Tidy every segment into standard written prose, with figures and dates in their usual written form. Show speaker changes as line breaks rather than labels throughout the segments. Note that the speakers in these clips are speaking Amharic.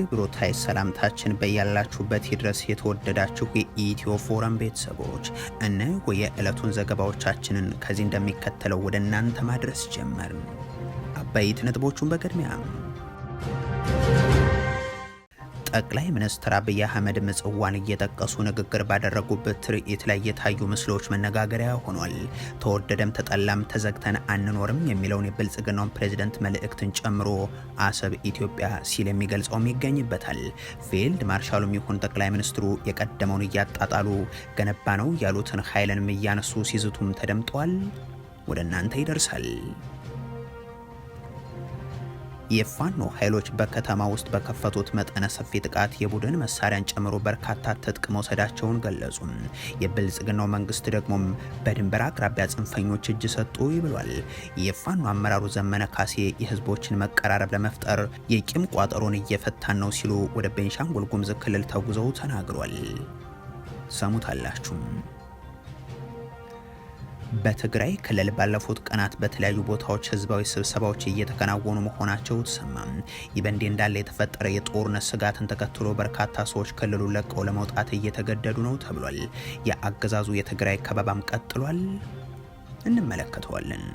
አክብሮታይ ሰላምታችን በያላችሁበት ይድረስ የተወደዳችሁ የኢትዮ ፎረም ቤተሰቦች እነሆ የዕለቱን ዘገባዎቻችንን ከዚህ እንደሚከተለው ወደ እናንተ ማድረስ ጀመርን። አበይት ነጥቦቹን በቅድሚያ ጠቅላይ ሚኒስትር አብይ አህመድ ምጽዋን እየጠቀሱ ንግግር ባደረጉበት ትርኢት ላይ የታዩ ምስሎች መነጋገሪያ ሆኗል። ተወደደም ተጠላም ተዘግተን አንኖርም የሚለውን የብልጽግናውን ፕሬዝዳንት መልእክትን ጨምሮ አሰብ ኢትዮጵያ ሲል የሚገልጸውም ይገኝበታል። ፊልድ ማርሻሉም ይሁን ጠቅላይ ሚኒስትሩ የቀደመውን እያጣጣሉ ገነባ ነው ያሉትን ኃይልንም እያነሱ ሲዝቱም ተደምጧል። ወደ እናንተ ይደርሳል። የፋኖ ኃይሎች በከተማ ውስጥ በከፈቱት መጠነ ሰፊ ጥቃት የቡድን መሳሪያን ጨምሮ በርካታ ትጥቅ መውሰዳቸውን ገለጹ። የብልጽግናው መንግስት ደግሞ በድንበር አቅራቢያ ጽንፈኞች እጅ ሰጡ ይብሏል። የፋኖ አመራሩ ዘመነ ካሴ የህዝቦችን መቀራረብ ለመፍጠር የቂም ቋጠሮን እየፈታን ነው ሲሉ ወደ ቤንሻንጉል ጉሙዝ ክልል ተጉዘው ተናግሯል። ሰሙታላችሁ። በትግራይ ክልል ባለፉት ቀናት በተለያዩ ቦታዎች ህዝባዊ ስብሰባዎች እየተከናወኑ መሆናቸው ተሰማ። ይህ በእንዲህ እንዳለ የተፈጠረ የጦርነት ስጋትን ተከትሎ በርካታ ሰዎች ክልሉን ለቀው ለመውጣት እየተገደዱ ነው ተብሏል። የአገዛዙ የትግራይ ከበባም ቀጥሏል። እንመለከተዋለን።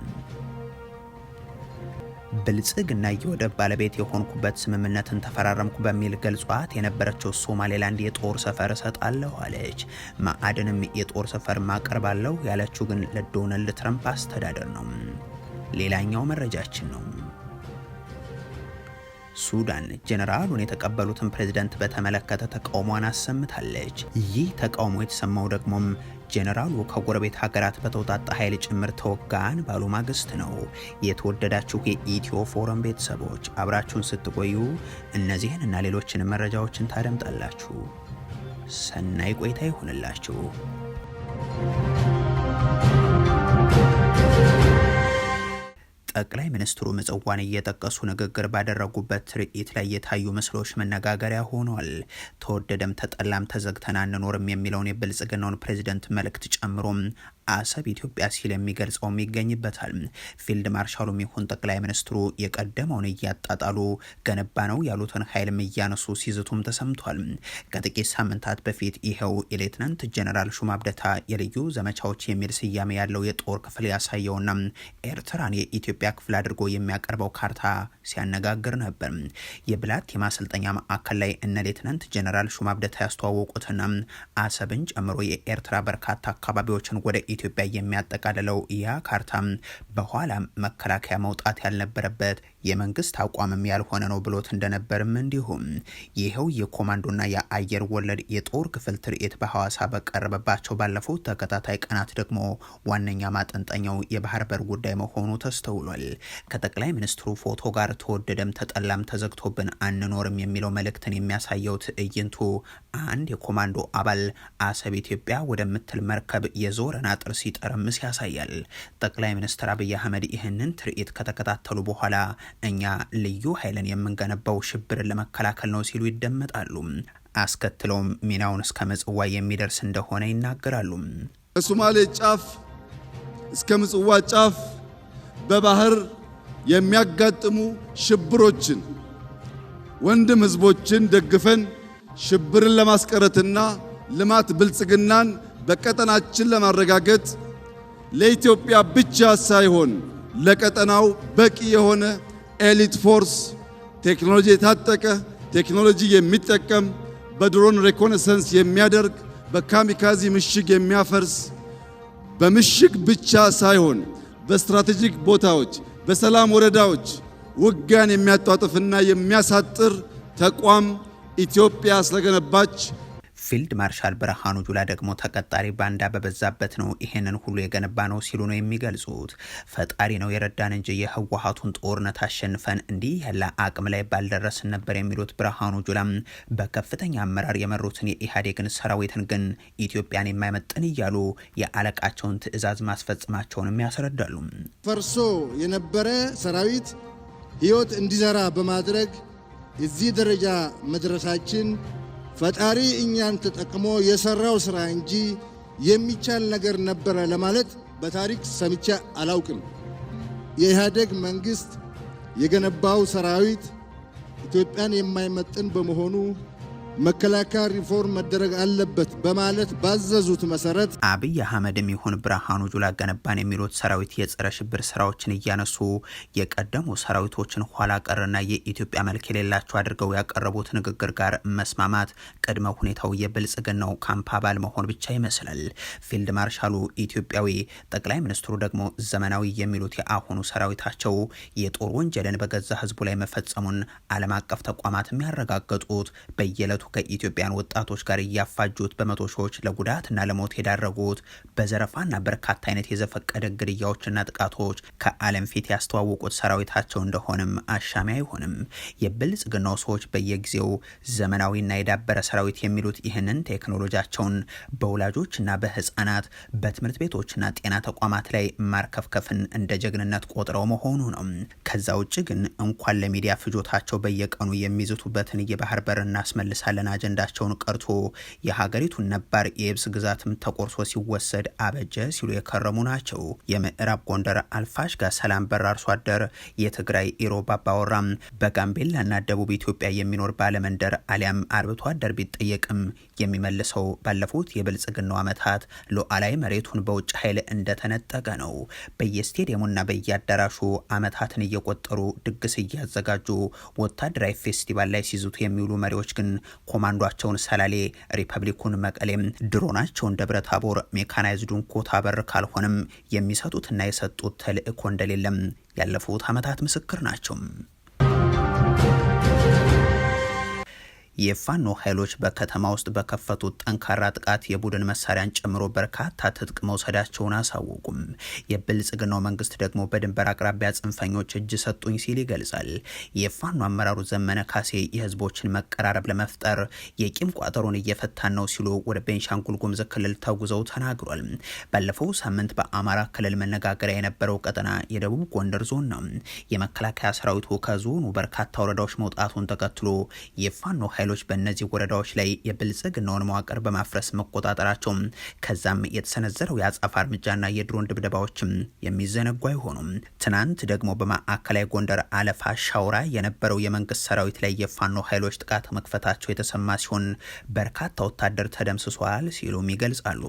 ብልጽግና የወደብ ባለቤት የሆንኩበት ስምምነትን ተፈራረምኩ በሚል ገልጿት የነበረችው ሶማሌላንድ የጦር ሰፈር እሰጣለሁ አለች። ማዕድንም የጦር ሰፈር ማቀርባለሁ ያለችው ግን ለዶናልድ ትራምፕ አስተዳደር ነው። ሌላኛው መረጃችን ነው። ሱዳን ጀነራሉን የተቀበሉትን ፕሬዝዳንት በተመለከተ ተቃውሟን አሰምታለች። ይህ ተቃውሞ የተሰማው ደግሞም ጀነራሉ ከጎረቤት ሀገራት በተውጣጣ ኃይል ጭምር ተወጋን ባሉ ማግስት ነው። የተወደዳችሁ የኢትዮ ፎረም ቤተሰቦች አብራችሁን ስትቆዩ እነዚህን እና ሌሎችን መረጃዎችን ታደምጣላችሁ። ሰናይ ቆይታ ይሁንላችሁ። ጠቅላይ ሚኒስትሩ ምጽዋን እየጠቀሱ ንግግር ባደረጉበት ትርኢት ላይ የታዩ ምስሎች መነጋገሪያ ሆኗል። ተወደደም ተጠላም ተዘግተን አንኖርም የሚለውን የብልጽግናውን ፕሬዝዳንት መልእክት ጨምሮም አሰብ ኢትዮጵያ ሲል የሚገልጸውም ይገኝበታል። ፊልድ ማርሻሉም ይሁን ጠቅላይ ሚኒስትሩ የቀደመውን እያጣጣሉ ገነባ ነው ያሉትን ኃይልም እያነሱ ሲዝቱም ተሰምቷል። ከጥቂት ሳምንታት በፊት ይኸው የሌትናንት ጀነራል ሹማ አብደታ የልዩ ዘመቻዎች የሚል ስያሜ ያለው የጦር ክፍል ያሳየውና ኤርትራን የኢትዮጵያ ክፍል አድርጎ የሚያቀርበው ካርታ ሲያነጋግር ነበር። የብላት የማሰልጠኛ ማዕከል ላይ እነ ሌትናንት ጀነራል ሹማ አብደታ ያስተዋወቁትና አሰብን ጨምሮ የኤርትራ በርካታ አካባቢዎችን ወደ ኢትዮጵያ የሚያጠቃልለው ያ ካርታ በኋላ መከላከያ መውጣት ያልነበረበት የመንግስት አቋምም ያልሆነ ነው ብሎት እንደነበርም እንዲሁም ይሄው የኮማንዶና የአየር ወለድ የጦር ክፍል ትርኢት በሐዋሳ በቀረበባቸው ባለፉት ተከታታይ ቀናት ደግሞ ዋነኛ ማጠንጠኛው የባህር በር ጉዳይ መሆኑ ተስተውሏል። ከጠቅላይ ሚኒስትሩ ፎቶ ጋር ተወደደም ተጠላም ተዘግቶብን አንኖርም የሚለው መልእክትን የሚያሳየው ትዕይንቱ አንድ የኮማንዶ አባል አሰብ ኢትዮጵያ ወደምትል መርከብ የዞረን አጥር ሲጠረምስ ያሳያል። ጠቅላይ ሚኒስትር አብይ አህመድ ይህንን ትርኢት ከተከታተሉ በኋላ እኛ ልዩ ኃይልን የምንገነባው ሽብርን ለመከላከል ነው ሲሉ ይደመጣሉ። አስከትለውም ሚናውን እስከ ምጽዋ የሚደርስ እንደሆነ ይናገራሉ።
ከሶማሌ ጫፍ እስከ ምጽዋ ጫፍ በባህር የሚያጋጥሙ ሽብሮችን ወንድም ህዝቦችን ደግፈን ሽብርን ለማስቀረትና ልማት ብልጽግናን በቀጠናችን ለማረጋገጥ ለኢትዮጵያ ብቻ ሳይሆን ለቀጠናው በቂ የሆነ ኤሊት ፎርስ ቴክኖሎጂ የታጠቀ ቴክኖሎጂ የሚጠቀም በድሮን ሪኮነሰንስ የሚያደርግ በካሚካዚ ምሽግ የሚያፈርስ በምሽግ ብቻ ሳይሆን በስትራቴጂክ ቦታዎች በሰላም ወረዳዎች ውጊያን የሚያጧጥፍና የሚያሳጥር ተቋም ኢትዮጵያ ስለገነባች
ፊልድ ማርሻል ብርሃኑ ጁላ ደግሞ ተቀጣሪ ባንዳ በበዛበት ነው ይሄንን ሁሉ የገነባ ነው ሲሉ ነው የሚገልጹት። ፈጣሪ ነው የረዳን እንጂ የህወሓቱን ጦርነት አሸንፈን እንዲህ ያለ አቅም ላይ ባልደረስን ነበር የሚሉት ብርሃኑ ጁላም በከፍተኛ አመራር የመሩትን የኢህአዴግን ሰራዊትን ግን ኢትዮጵያን የማይመጥን እያሉ የአለቃቸውን ትዕዛዝ ማስፈጸማቸውንም ያስረዳሉ።
ፈርሶ የነበረ ሰራዊት ህይወት እንዲዘራ በማድረግ እዚህ ደረጃ መድረሳችን ፈጣሪ እኛን ተጠቅሞ የሰራው ስራ እንጂ የሚቻል ነገር ነበረ ለማለት በታሪክ ሰምቼ አላውቅም። የኢህአዴግ መንግስት የገነባው ሰራዊት ኢትዮጵያን የማይመጥን በመሆኑ መከላከያ ሪፎርም መደረግ አለበት በማለት ባዘዙት መሰረት
አብይ አህመድም ይሁን ብርሃኑ ጁላ ገነባን የሚሉት ሰራዊት የጸረ ሽብር ስራዎችን እያነሱ የቀደሙ ሰራዊቶችን ኋላ ቀርና የኢትዮጵያ መልክ የሌላቸው አድርገው ያቀረቡት ንግግር ጋር መስማማት ቅድመ ሁኔታው የብልጽግናው ካምፕ አባል መሆን ብቻ ይመስላል። ፊልድ ማርሻሉ ኢትዮጵያዊ፣ ጠቅላይ ሚኒስትሩ ደግሞ ዘመናዊ የሚሉት የአሁኑ ሰራዊታቸው የጦር ወንጀልን በገዛ ህዝቡ ላይ መፈጸሙን ዓለም አቀፍ ተቋማት የሚያረጋግጡት በየዕለቱ ከኢትዮጵያን ወጣቶች ጋር እያፋጁት በመቶ ሺዎች ለጉዳትና ለሞት የዳረጉት በዘረፋና በርካታ አይነት የዘፈቀደ ግድያዎችና ጥቃቶች ከዓለም ፊት ያስተዋወቁት ሰራዊታቸው እንደሆነም አሻሚ አይሆንም። የብልጽግናው ሰዎች በየጊዜው ዘመናዊና የዳበረ ሰራዊት የሚሉት ይህንን ቴክኖሎጂያቸውን በወላጆችና በህፃናት በትምህርት ቤቶችና ጤና ተቋማት ላይ ማርከፍከፍን እንደ ጀግንነት ቆጥረው መሆኑ ነው። ከዛ ውጭ ግን እንኳን ለሚዲያ ፍጆታቸው በየቀኑ የሚዝቱበትን የባህር በር እናስመልሳለን አጀንዳቸውን ቀርቶ የሀገሪቱን ነባር የየብስ ግዛትም ተቆርሶ ሲወሰድ አበጀ ሲሉ የከረሙ ናቸው። የምዕራብ ጎንደር አልፋሽጋ ሰላም በር አርሶ አደር፣ የትግራይ ኢሮብ አባወራም፣ በጋምቤላና ደቡብ ኢትዮጵያ የሚኖር ባለመንደር አሊያም አርብቶ አደር ቢጠየቅም የሚመልሰው ባለፉት የብልጽግናው ዓመታት ሉዓላዊ መሬቱን በውጭ ኃይል እንደተነጠቀ ነው። በየስቴዲየሙና በየአዳራሹ ዓመታትን እየቆጠሩ ድግስ እያዘጋጁ ወታደራዊ ፌስቲቫል ላይ ሲዙቱ የሚውሉ መሪዎች ግን ኮማንዷቸውን ሰላሌ፣ ሪፐብሊኩን መቀሌም፣ ድሮናቸውን ደብረ ታቦር፣ ሜካናይዝዱን ኮታ በር ካልሆነም የሚሰጡትና የሰጡት ተልእኮ እንደሌለም ያለፉት ዓመታት ምስክር ናቸው። የፋኖ ኃይሎች በከተማ ውስጥ በከፈቱት ጠንካራ ጥቃት የቡድን መሳሪያን ጨምሮ በርካታ ትጥቅ መውሰዳቸውን አሳወቁም። የብልጽግናው መንግስት ደግሞ በድንበር አቅራቢያ ጽንፈኞች እጅ ሰጡኝ ሲል ይገልጻል። የፋኖ አመራሩ ዘመነ ካሴ የህዝቦችን መቀራረብ ለመፍጠር የቂም ቋጠሮን እየፈታን ነው ሲሉ ወደ ቤንሻንጉል ጉሙዝ ክልል ተጉዘው ተናግሯል። ባለፈው ሳምንት በአማራ ክልል መነጋገሪያ የነበረው ቀጠና የደቡብ ጎንደር ዞን ነው። የመከላከያ ሰራዊቱ ከዞኑ በርካታ ወረዳዎች መውጣቱን ተከትሎ የፋኖ ኃይሎች በእነዚህ ወረዳዎች ላይ የብልጽግናውን መዋቅር በማፍረስ መቆጣጠራቸው ከዛም የተሰነዘረው የአጸፋ እርምጃና የድሮን ድብደባዎችም የሚዘነጉ አይሆኑም። ትናንት ደግሞ በማዕከላዊ ጎንደር አለፋ ሻውራ የነበረው የመንግስት ሰራዊት ላይ የፋኖ ኃይሎች ጥቃት መክፈታቸው የተሰማ ሲሆን በርካታ ወታደር ተደምስሷል ሲሉም ይገልጻሉ።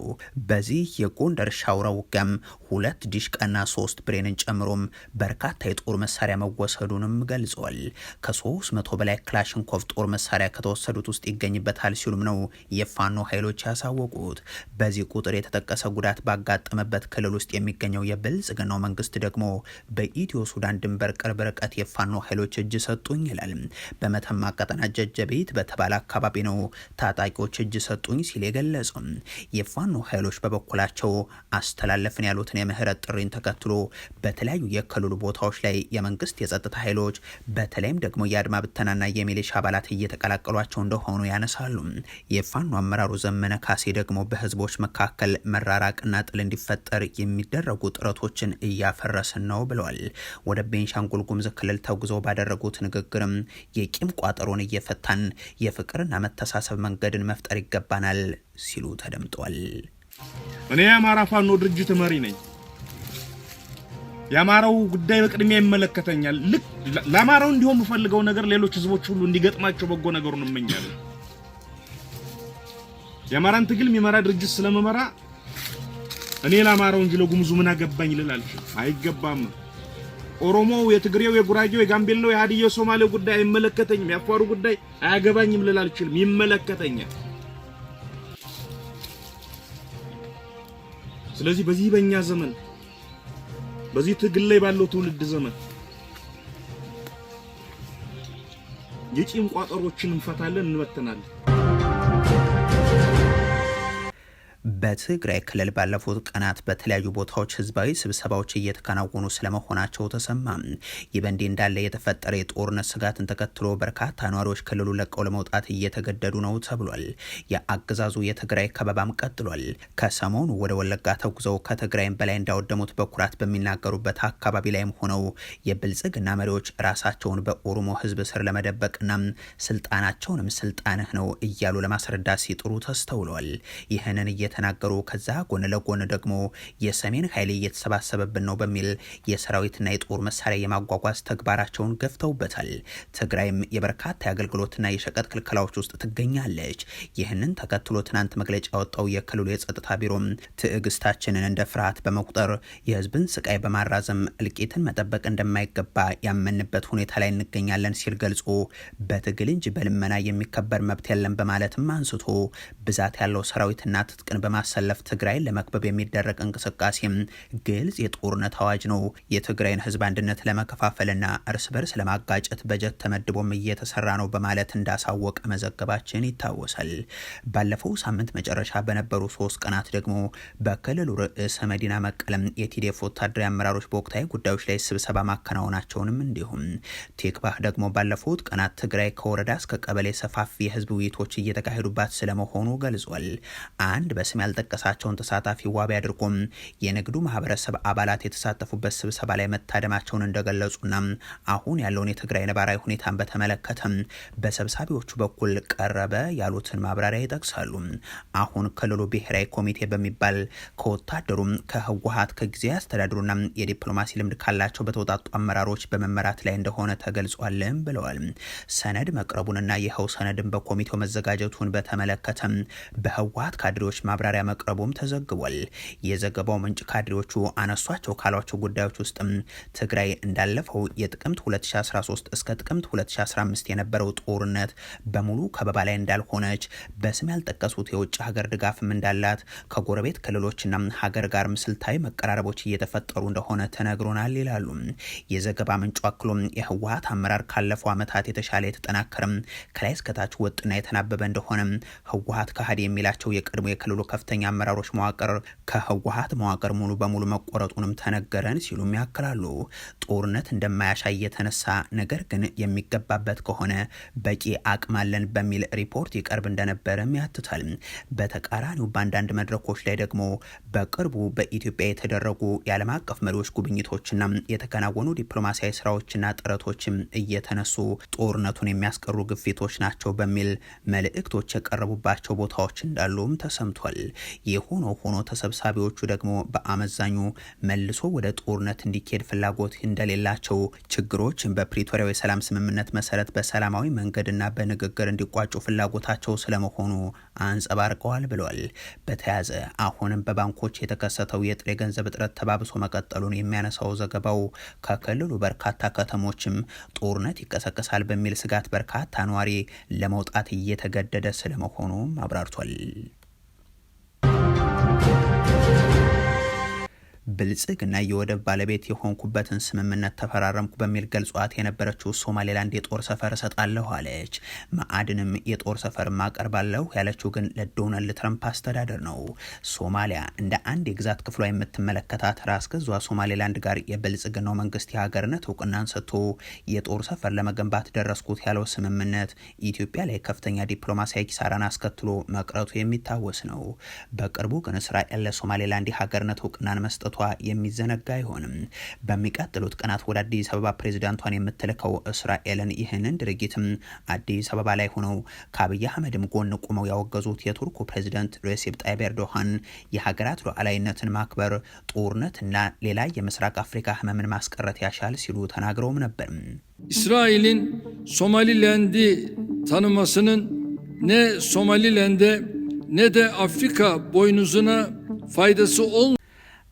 በዚህ የጎንደር ሻውራ ውጊያም 2 ዲሽቃና 3 ብሬንን ጨምሮም በርካታ የጦር መሳሪያ መወሰዱንም ገልጿል። ከ300 በላይ ክላሽንኮቭ ጦር መሳሪያ ከተወሰዱት ውስጥ ይገኝበታል ሲሉም ነው የፋኖ ኃይሎች ያሳወቁት። በዚህ ቁጥር የተጠቀሰ ጉዳት ባጋጠመበት ክልል ውስጥ የሚገኘው የብልጽግናው መንግስት ደግሞ በኢትዮ ሱዳን ድንበር ቅርብ ርቀት የፋኖ ኃይሎች እጅ ሰጡኝ ይላል። በመተማ ቀጠና ጀጀቤት በተባለ አካባቢ ነው ታጣቂዎች እጅ ሰጡኝ ሲል የገለጸው። የፋኖ ኃይሎች በበኩላቸው አስተላለፍን ያሉትን የምህረት ጥሪን ተከትሎ በተለያዩ የክልሉ ቦታዎች ላይ የመንግስት የጸጥታ ኃይሎች በተለይም ደግሞ የአድማ ብተናና የሚሊሻ አባላት እየተቀላቀሏቸው እንደሆኑ ያነሳሉ። የፋኖ አመራሩ ዘመነ ካሴ ደግሞ በህዝቦች መካከል መራራቅና ጥል እንዲፈጠር የሚደረጉ ጥረቶችን እያፈረስን ነው ብለዋል። ወደ ቤንሻንጉል ጉሙዝ ክልል ተጉዘው ባደረጉት ንግግርም የቂም ቋጠሮን እየፈታን የፍቅርና መተሳሰብ መንገድን መፍጠር ይገባናል ሲሉ ተደምጧል።
እኔ የአማራ ፋኖ ድርጅት መሪ ነኝ። የአማራው ጉዳይ በቅድሚያ ይመለከተኛል። ልክ ለአማራው እንዲሆን የምፈልገው ነገር ሌሎች ህዝቦች ሁሉ እንዲገጥማቸው በጎ ነገሩን እመኛለሁ። የአማራን ትግል የሚመራ ድርጅት ስለመመራ እኔ ለአማራው እንጂ ለጉሙዙ ምን አገባኝ ልል አልችልም። አይገባም። ኦሮሞው፣ የትግሬው፣ የጉራጌው፣ የጋምቤላው፣ የሀዲያው፣ ሶማሌው ጉዳይ አይመለከተኝም። የአፋሩ ጉዳይ አያገባኝም ልል አልችልም። ይመለከተኛል። ስለዚህ በዚህ በእኛ ዘመን በዚህ ትግል ላይ ባለው ትውልድ ዘመን የቂም ቋጠሮችን እንፈታለን፣ እንበተናለን።
በትግራይ ክልል ባለፉት ቀናት በተለያዩ ቦታዎች ህዝባዊ ስብሰባዎች እየተከናወኑ ስለመሆናቸው ተሰማ። ይህ በእንዲህ እንዳለ የተፈጠረ የጦርነት ስጋትን ተከትሎ በርካታ ነዋሪዎች ክልሉ ለቀው ለመውጣት እየተገደዱ ነው ተብሏል። የአገዛዙ የትግራይ ከበባም ቀጥሏል። ከሰሞኑ ወደ ወለጋ ተጉዘው ከትግራይም በላይ እንዳወደሙት በኩራት በሚናገሩበት አካባቢ ላይም ሆነው የብልጽግና መሪዎች ራሳቸውን በኦሮሞ ህዝብ ስር ለመደበቅና ስልጣናቸውንም ስልጣንህ ነው እያሉ ለማስረዳት ሲጥሩ ተስተውሏል። ይህንን እየተናገሩ እየተናገሩ ከዛ ጎን ለጎን ደግሞ የሰሜን ኃይል እየተሰባሰበብን ነው በሚል የሰራዊትና የጦር መሳሪያ የማጓጓዝ ተግባራቸውን ገፍተውበታል። ትግራይም የበርካታ የአገልግሎትና የሸቀጥ ክልከላዎች ውስጥ ትገኛለች። ይህንን ተከትሎ ትናንት መግለጫ ያወጣው የክልሉ የጸጥታ ቢሮም ትዕግስታችንን እንደ ፍርሃት በመቁጠር የህዝብን ስቃይ በማራዘም እልቂትን መጠበቅ እንደማይገባ ያመንበት ሁኔታ ላይ እንገኛለን ሲል ገልጾ በትግል እንጂ በልመና የሚከበር መብት የለም በማለትም አንስቶ ብዛት ያለው ሰራዊትና ትጥቅን በማሰለፍ ትግራይን ለመክበብ የሚደረግ እንቅስቃሴም ግልጽ የጦርነት አዋጅ ነው፣ የትግራይን ህዝብ አንድነት ለመከፋፈልና እርስ በርስ ለማጋጨት በጀት ተመድቦም እየተሰራ ነው በማለት እንዳሳወቀ መዘገባችን ይታወሳል። ባለፈው ሳምንት መጨረሻ በነበሩ 3 ቀናት ደግሞ በክልሉ ርዕሰ መዲና መቀለም የቲዲኤፍ ወታደራዊ አመራሮች በወቅታዊ ጉዳዮች ላይ ስብሰባ ማከናወናቸውንም እንዲሁም ቴክባህ ደግሞ ባለፉት ቀናት ትግራይ ከወረዳ እስከ ቀበሌ ሰፋፊ የህዝብ ውይይቶች እየተካሄዱባት ስለመሆኑ ገልጿል። አንድ በስም ያልጠቀሳቸውን ተሳታፊ ዋቢ አድርጎም የንግዱ ማህበረሰብ አባላት የተሳተፉበት ስብሰባ ላይ መታደማቸውን እንደገለጹና አሁን ያለውን የትግራይ ነባራዊ ሁኔታን በተመለከተም በሰብሳቢዎቹ በኩል ቀረበ ያሉትን ማብራሪያ ይጠቅሳሉ። አሁን ክልሉ ብሔራዊ ኮሚቴ በሚባል ከወታደሩም ከህወሓት ከጊዜያዊ አስተዳደሩና የዲፕሎማሲ ልምድ ካላቸው በተውጣጡ አመራሮች በመመራት ላይ እንደሆነ ተገልጿልም ብለዋል። ሰነድ መቅረቡንና ይኸው ሰነድን በኮሚቴው መዘጋጀቱን በተመለከተም በህወሓት ካድሬዎች ማብራሪያ መቅረቡም ተዘግቧል። የዘገባው ምንጭ ካድሬዎቹ አነሷቸው ካሏቸው ጉዳዮች ውስጥም ትግራይ እንዳለፈው የጥቅምት 2013 እስከ ጥቅምት 2015 የነበረው ጦርነት በሙሉ ከበባ ላይ እንዳልሆነች፣ በስም ያልጠቀሱት የውጭ ሀገር ድጋፍም እንዳላት፣ ከጎረቤት ክልሎችና ሀገር ጋር ስልታዊ መቀራረቦች እየተፈጠሩ እንደሆነ ተነግሮናል ይላሉ። የዘገባ ምንጩ አክሎም የህወሓት አመራር ካለፈው ዓመታት የተሻለ የተጠናከረም ከላይ እስከታች ወጥና የተናበበ እንደሆነ፣ ህወሓት ከሃዲ የሚላቸው የቀድሞ የክልሉ ከፍተኛ አመራሮች መዋቅር ከህወሓት መዋቅር ሙሉ በሙሉ መቆረጡንም ተነገረን ሲሉም ያክላሉ። ጦርነት እንደማያሻይ የተነሳ ነገር ግን የሚገባበት ከሆነ በቂ አቅም አለን በሚል ሪፖርት ይቀርብ እንደነበረም ያትታል። በተቃራኒው በአንዳንድ መድረኮች ላይ ደግሞ በቅርቡ በኢትዮጵያ የተደረጉ የዓለም አቀፍ መሪዎች ጉብኝቶችና የተከናወኑ ዲፕሎማሲያዊ ስራዎችና ጥረቶችም እየተነሱ ጦርነቱን የሚያስቀሩ ግፊቶች ናቸው በሚል መልእክቶች የቀረቡባቸው ቦታዎች እንዳሉም ተሰምቷል። የሆኖ ሆኖ ተሰብሳቢዎቹ ደግሞ በአመዛኙ መልሶ ወደ ጦርነት እንዲካሄድ ፍላጎት እንደሌላቸው፣ ችግሮችን በፕሪቶሪያው የሰላም ስምምነት መሰረት በሰላማዊ መንገድና በንግግር እንዲቋጩ ፍላጎታቸው ስለመሆኑ አንጸባርቀዋል ብለዋል። በተያያዘ አሁንም በባንኮች የተከሰተው የጥሬ ገንዘብ እጥረት ተባብሶ መቀጠሉን የሚያነሳው ዘገባው ከክልሉ በርካታ ከተሞችም ጦርነት ይቀሰቀሳል በሚል ስጋት በርካታ ነዋሪ ለመውጣት እየተገደደ ስለመሆኑ አብራርቷል። ብልጽግና የወደብ ባለቤት የሆንኩበትን ስምምነት ተፈራረምኩ በሚል ገልጿት የነበረችው ሶማሌላንድ የጦር ሰፈር እሰጣለሁ አለች። ማዕድንም የጦር ሰፈር ማቀርባለሁ ያለችው ግን ለዶናልድ ትራምፕ አስተዳደር ነው። ሶማሊያ እንደ አንድ የግዛት ክፍሏ የምትመለከታት ራስ ገዟ ሶማሌላንድ ጋር የብልጽግናው መንግስት የሀገርነት እውቅናን ሰጥቶ የጦር ሰፈር ለመገንባት ደረስኩት ያለው ስምምነት ኢትዮጵያ ላይ ከፍተኛ ዲፕሎማሲያዊ ኪሳራን አስከትሎ መቅረቱ የሚታወስ ነው። በቅርቡ ግን እስራኤል ለሶማሌላንድ የሀገርነት እውቅናን መስጠቱ የሚዘነጋ አይሆንም። በሚቀጥሉት ቀናት ወደ አዲስ አበባ ፕሬዝዳንቷን የምትልከው እስራኤልን ይህንን ድርጊትም አዲስ አበባ ላይ ሆነው ከአብይ አህመድም ጎን ቆመው ያወገዙት የቱርኩ ፕሬዝዳንት ሬሴፕ ጣይብ ኤርዶሃን የሀገራት ሉዓላዊነትን ማክበር ጦርነትና ሌላ የምስራቅ አፍሪካ ህመምን ማስቀረት ያሻል ሲሉ ተናግረውም ነበር።
İsrail'in Somaliland'i tanımasının ne Somaliland'e ne de Afrika boynuzuna faydası olmuyor.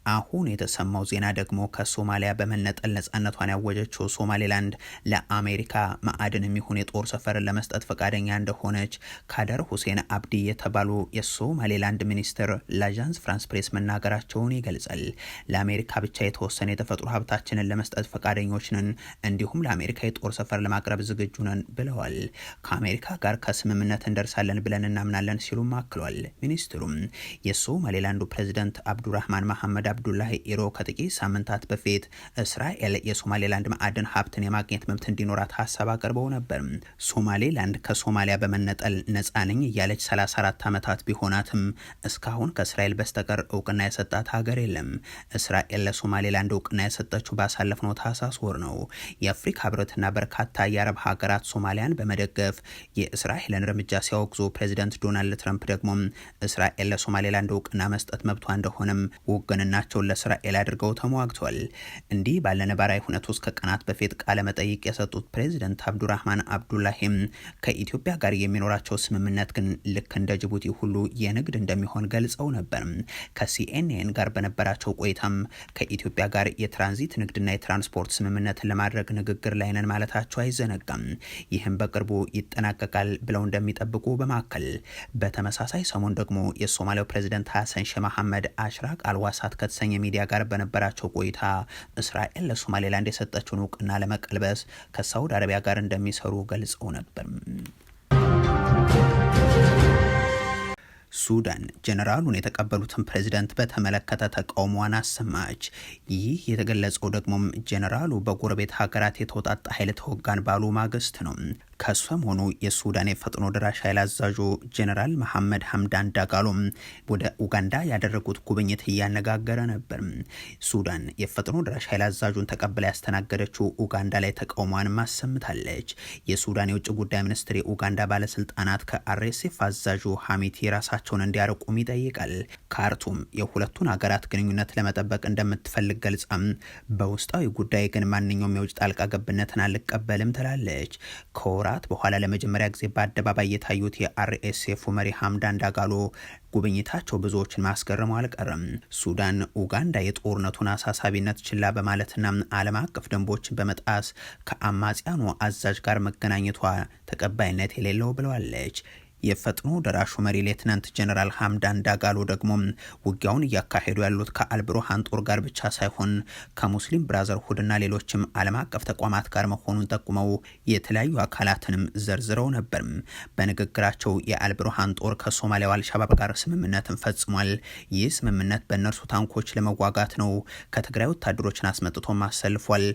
አሁን የተሰማው ዜና ደግሞ ከሶማሊያ በመነጠል ነጻነቷን ያወጀችው ሶማሌላንድ ለአሜሪካ ማዕድን የሚሆን የጦር ሰፈርን ለመስጠት ፈቃደኛ እንደሆነች ካደር ሁሴን አብዲ የተባሉ የሶማሌላንድ ሚኒስትር ለአዣንስ ፍራንስ ፕሬስ መናገራቸውን ይገልጻል። ለአሜሪካ ብቻ የተወሰነ የተፈጥሮ ሀብታችንን ለመስጠት ፈቃደኞች ነን፣ እንዲሁም ለአሜሪካ የጦር ሰፈር ለማቅረብ ዝግጁ ነን ብለዋል። ከአሜሪካ ጋር ከስምምነት እንደርሳለን ብለን እናምናለን ሲሉም አክሏል። ሚኒስትሩም የሶማሌላንዱ ፕሬዝዳንት አብዱራህማን መሐመድ አብዱላሂ ኢሮ ከጥቂት ሳምንታት በፊት እስራኤል የሶማሌላንድ ማዕድን ሀብትን የማግኘት መብት እንዲኖራት ሀሳብ አቅርበው ነበር። ሶማሌላንድ ከሶማሊያ በመነጠል ነፃ ነኝ እያለች 34 ዓመታት ቢሆናትም እስካሁን ከእስራኤል በስተቀር እውቅና የሰጣት ሀገር የለም። እስራኤል ለሶማሌላንድ እውቅና የሰጠችው ባሳለፍነው ታህሳስ ወር ነው። የአፍሪካ ህብረትና በርካታ የአረብ ሀገራት ሶማሊያን በመደገፍ የእስራኤልን እርምጃ ሲያወግዙ ፕሬዚደንት ዶናልድ ትራምፕ ደግሞ እስራኤል ለሶማሌላንድ እውቅና መስጠት መብቷ እንደሆነም ውግንናቸውን ለእስራኤል አድርገው ተሟግቷል። እንዲህ ባለ ነባራዊ ሁነት ውስጥ ከቀናት በፊት ቃለ መጠይቅ የሰጡት ፕሬዚደንት አብዱራህማን አብዱላሂም ከኢትዮጵያ ጋር የሚኖራቸው ስምምነት ግን ልክ እንደ ጅቡቲ ሁሉ የንግድ እንደሚሆን ገልጸው ነበር። ከሲኤንኤን ጋር በነበራቸው ቆይታም ከኢትዮጵያ ጋር የትራንዚት ንግድና የትራንስፖርት ስምምነትን ለማድረግ ንግግር ላይ ነን ማለታቸው አይዘነጋም። ይህም በቅርቡ ይጠናቀቃል ብለው እንደሚጠብቁ በማከል በተመሳሳይ ሰሞን ደግሞ የሶማሊያው ፕሬዚደንት ሐሰን ሼህ መሐመድ አሽራቅ አልዋሳት ከተሰኘ ሚዲያ ጋር በነበራቸው ቆይታ እስራኤል ለሶማሌላንድ የሰጠችውን እውቅና ለመቀልበስ ከሳውዲ አረቢያ ጋር እንደሚሰሩ ገልጸው ነበር። ሱዳን ጀነራሉን የተቀበሉትን ፕሬዝዳንት በተመለከተ ተቃውሟን አሰማች። ይህ የተገለጸው ደግሞ ጀነራሉ በጎረቤት ሀገራት የተውጣጣ ኃይል ተወጋን ባሉ ማግስት ነው። ከሰሞኑ የሱዳን የፈጥኖ ደራሽ ኃይል አዛዡ ጀነራል መሐመድ ሐምዳን ዳጋሎ ወደ ኡጋንዳ ያደረጉት ጉብኝት እያነጋገረ ነበር። ሱዳን የፈጥኖ ደራሽ ኃይል አዛዡን ተቀብላ ያስተናገደችው ኡጋንዳ ላይ ተቃውሟን ማሰምታለች። የሱዳን የውጭ ጉዳይ ሚኒስትር የኡጋንዳ ባለስልጣናት ከአርኤስኤፍ አዛዡ ሐሚቲ ራሳቸውን እንዲያርቁም ይጠይቃል። ካርቱም የሁለቱን ሀገራት ግንኙነት ለመጠበቅ እንደምትፈልግ ገልጻም በውስጣዊ ጉዳይ ግን ማንኛውም የውጭ ጣልቃ ገብነትን አልቀበልም ትላለች። ከወራት በኋላ ለመጀመሪያ ጊዜ በአደባባይ የታዩት የአርኤስኤፍ መሪ ሐምዳን ዳጋሎ ጉብኝታቸው ብዙዎችን ማስገረሙ አልቀረም። ሱዳን ኡጋንዳ የጦርነቱን አሳሳቢነት ችላ በማለትና ዓለም አቀፍ ደንቦችን በመጣስ ከአማጽያኑ አዛዥ ጋር መገናኘቷ ተቀባይነት የሌለው ብለዋለች። የፈጥኖ ደራሹ መሪ ሌትናንት ጀነራል ሐምዳን ዳጋሎ ደግሞ ውጊያውን እያካሄዱ ያሉት ከአልብሩሃን ጦር ጋር ብቻ ሳይሆን ከሙስሊም ብራዘርሁድና ሌሎችም ዓለም አቀፍ ተቋማት ጋር መሆኑን ጠቁመው የተለያዩ አካላትንም ዘርዝረው ነበር። በንግግራቸው የአልብሩሃን ጦር ከሶማሊያው አልሻባብ ጋር ስምምነትን ፈጽሟል። ይህ ስምምነት በእነርሱ ታንኮች ለመዋጋት ነው። ከትግራይ ወታደሮችን አስመጥቶ ማሰልፏል።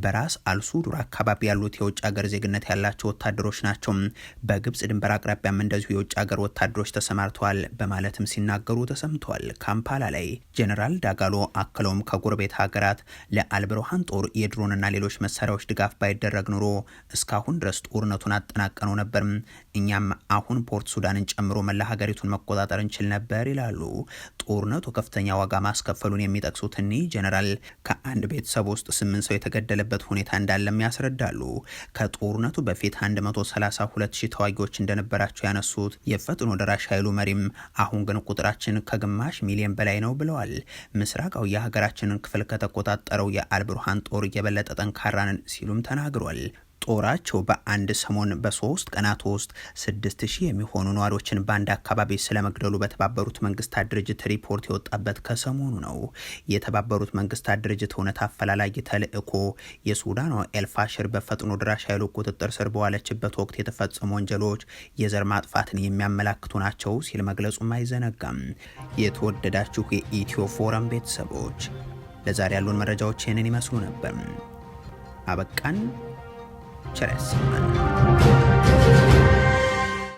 በራስ አልሱዱር አካባቢ ያሉት የውጭ ሀገር ዜግነት ያላቸው ወታደሮች ናቸው። በግብጽ ድንበር አቅራቢያም እንደዚሁ የውጭ ሀገር ወታደሮች ተሰማርተዋል በማለትም ሲናገሩ ተሰምተዋል። ካምፓላ ላይ ጀነራል ዳጋሎ አክለውም ከጎረቤት ሀገራት ለአልብሩሃን ጦር የድሮንና ሌሎች መሳሪያዎች ድጋፍ ባይደረግ ኑሮ እስካሁን ድረስ ጦርነቱን አጠናቀነው ነበር። እኛም አሁን ፖርት ሱዳንን ጨምሮ መላ ሀገሪቱን መቆጣጠር እንችል ነበር ይላሉ። ጦርነቱ ከፍተኛ ዋጋ ማስከፈሉን የሚጠቅሱት እኒህ ጀነራል ከአንድ ቤተሰብ ውስጥ 8 ሰው የተገደለበት ሁኔታ እንዳለም ያስረዳሉ። ከጦርነቱ በፊት 132,000 ተዋጊዎች እንደነበራቸው ያነሱት የፈጥኖ ደራሽ ኃይሉ መሪም አሁን ግን ቁጥራችን ከግማሽ ሚሊዮን በላይ ነው ብለዋል። ምስራቃዊ የሀገራችንን ክፍል ከተቆጣጠረው የአልብሩሃን ጦር የበለጠ ጠንካራ ነን ሲሉም ተናግሯል። ጦራቸው በአንድ ሰሞን በ3 ቀናት ውስጥ 6,000 የሚሆኑ ነዋሪዎችን በአንድ አካባቢ ስለመግደሉ በተባበሩት መንግስታት ድርጅት ሪፖርት የወጣበት ከሰሞኑ ነው። የተባበሩት መንግስታት ድርጅት እውነት አፈላላጊ ተልእኮ የሱዳኗ ኤልፋሽር በፈጥኖ ድራሽ ኃይሉ ቁጥጥር ስር በዋለችበት ወቅት የተፈጸሙ ወንጀሎች የዘር ማጥፋትን የሚያመላክቱ ናቸው ሲል መግለጹም አይዘነጋም። የተወደዳችሁ የኢትዮ ፎረም ቤተሰቦች ለዛሬ ያሉን መረጃዎች ይህንን ይመስሉ ነበር። አበቃን። ቸር ያሰማን።